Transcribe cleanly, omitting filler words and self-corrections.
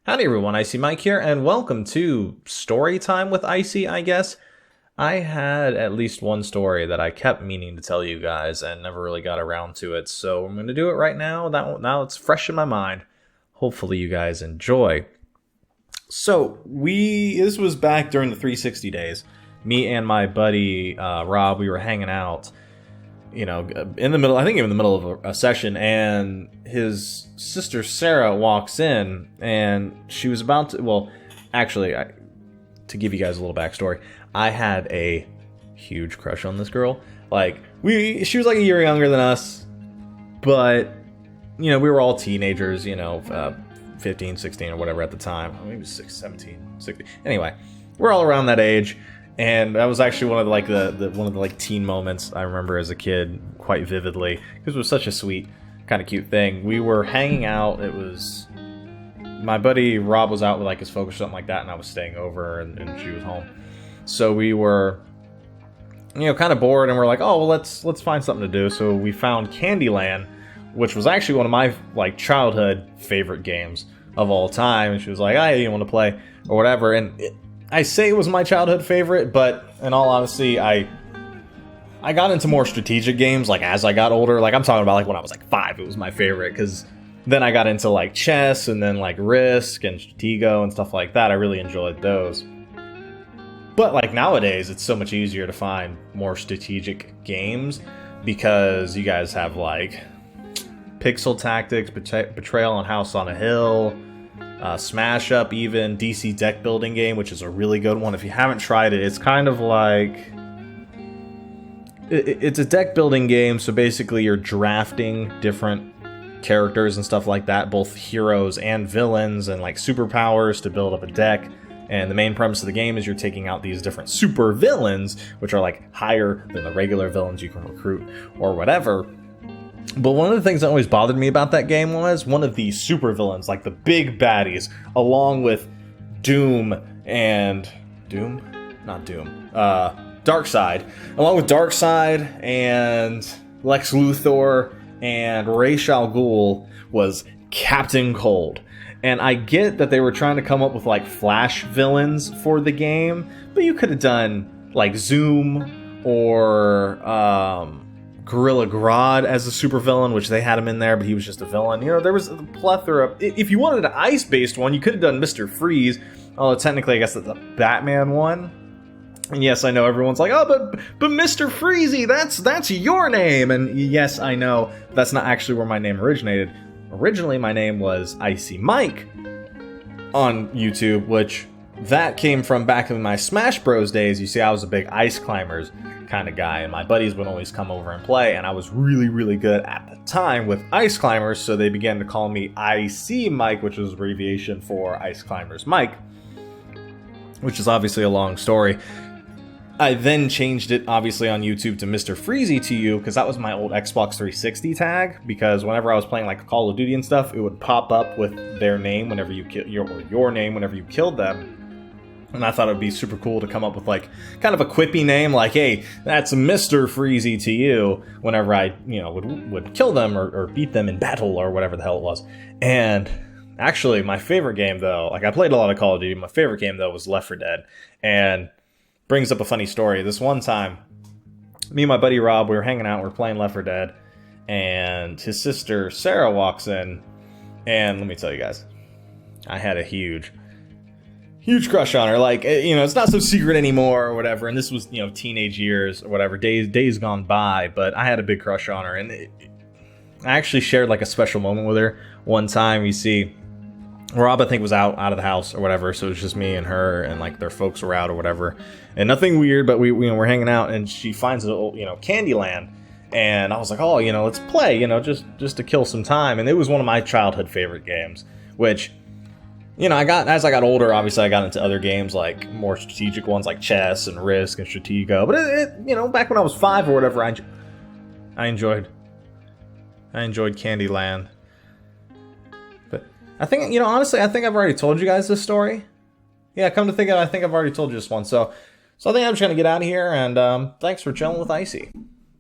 Howdy everyone, Icy Mike here, and welcome to Story Time with Icy, I guess. I had at least one story that I kept meaning to tell you guys and never really got around to it, so I'm going to do it right now. Now it's fresh in my mind. Hopefully you guys enjoy. So, this was back during the 360 days. Me and my buddy, Rob, we were hanging out, in the middle of a session, and his sister Sarah walks in, and she was about to, to give you guys a little backstory, I had a huge crush on this girl. She was like a year younger than us, but, we were all teenagers, 15, 16 or whatever at the time. Maybe 17, 16. Anyway, we're all around that age. And that was actually one of the teen moments I remember as a kid quite vividly, because it was such a sweet, kind of cute thing. We were hanging out. It was my buddy Rob was out with his focus or something like that, and I was staying over, and she was home. So we were, kind of bored, and we're like, oh, well, let's find something to do. So we found Candyland, which was actually one of my childhood favorite games of all time. And she was like, "Hey, you want to play or whatever?" And I say it was my childhood favorite, but in all honesty, I got into more strategic games as I got older. I'm talking about when I was 5, it was my favorite, because then I got into chess and then Risk and Stratego and stuff like that. I really enjoyed those. But nowadays, it's so much easier to find more strategic games because you guys have Pixel Tactics, Betrayal on House on a Hill, Smash Up, even DC deck building game, which is a really good one. If you haven't tried it, it's kind of it's a deck building game. So basically you're drafting different characters and stuff like that, both heroes and villains, and superpowers to build up a deck. And the main premise of the game is you're taking out these different super villains, which are higher than the regular villains you can recruit or whatever. But one of the things that always bothered me about that game was one of the super villains, the big baddies, along with Darkseid, along with Darkseid and Lex Luthor and Ra's al Ghul, was Captain Cold. And I get that they were trying to come up with Flash villains for the game, but you could have done Zoom or Gorilla Grodd as a supervillain, which they had him in there, but he was just a villain. There was a plethora. If you wanted an ice-based one, you could have done Mr. Freeze. Although technically, I guess that's a Batman one. And yes, I know everyone's like, oh, but Mr. Freezey, that's your name. And yes, I know that's not actually where my name originated. Originally, my name was Icy Mike on YouTube, which that came from back in my Smash Bros days. You see, I was a big Ice Climbers kind of guy, and my buddies would always come over and play, and I was really, really good at the time with Ice Climbers, so they began to call me IC Mike, which was abbreviation for Ice Climbers Mike, which is obviously a long story. I then changed it, obviously, on YouTube to Mr. Freezey to you, because that was my old Xbox 360 tag, because whenever I was playing Call of Duty and stuff, it would pop up with their name whenever you your name whenever you killed them. And I thought it would be super cool to come up with kind of a quippy name, hey, that's Mr. Freezey to you, whenever I, would kill them or beat them in battle or whatever the hell it was. And actually, my favorite game, though, I played a lot of Call of Duty, my favorite game, though, was Left 4 Dead. And brings up a funny story. This one time, me and my buddy Rob, we were hanging out, we were playing Left 4 Dead, and his sister Sarah walks in, and let me tell you guys, I had a huge crush on her. It's not so secret anymore or whatever, and this was, teenage years or whatever, days gone by, but I had a big crush on her, and I actually shared a special moment with her one time. You see, Rob, I think, was out of the house or whatever, so it was just me and her, and their folks were out or whatever, and nothing weird, but we're hanging out, and she finds a little, Candyland, and I was like, oh, let's play, just to kill some time. And it was one of my childhood favorite games, which, as I got older, obviously I got into other games, more strategic ones like chess and Risk and Stratego, but it back when I was 5 or whatever, I enjoyed Candyland. But I think, honestly, I think I've already told you guys this story. Yeah, come to think of it, I think I've already told you this one. So I think I'm just going to get out of here, and thanks for chilling with Icy.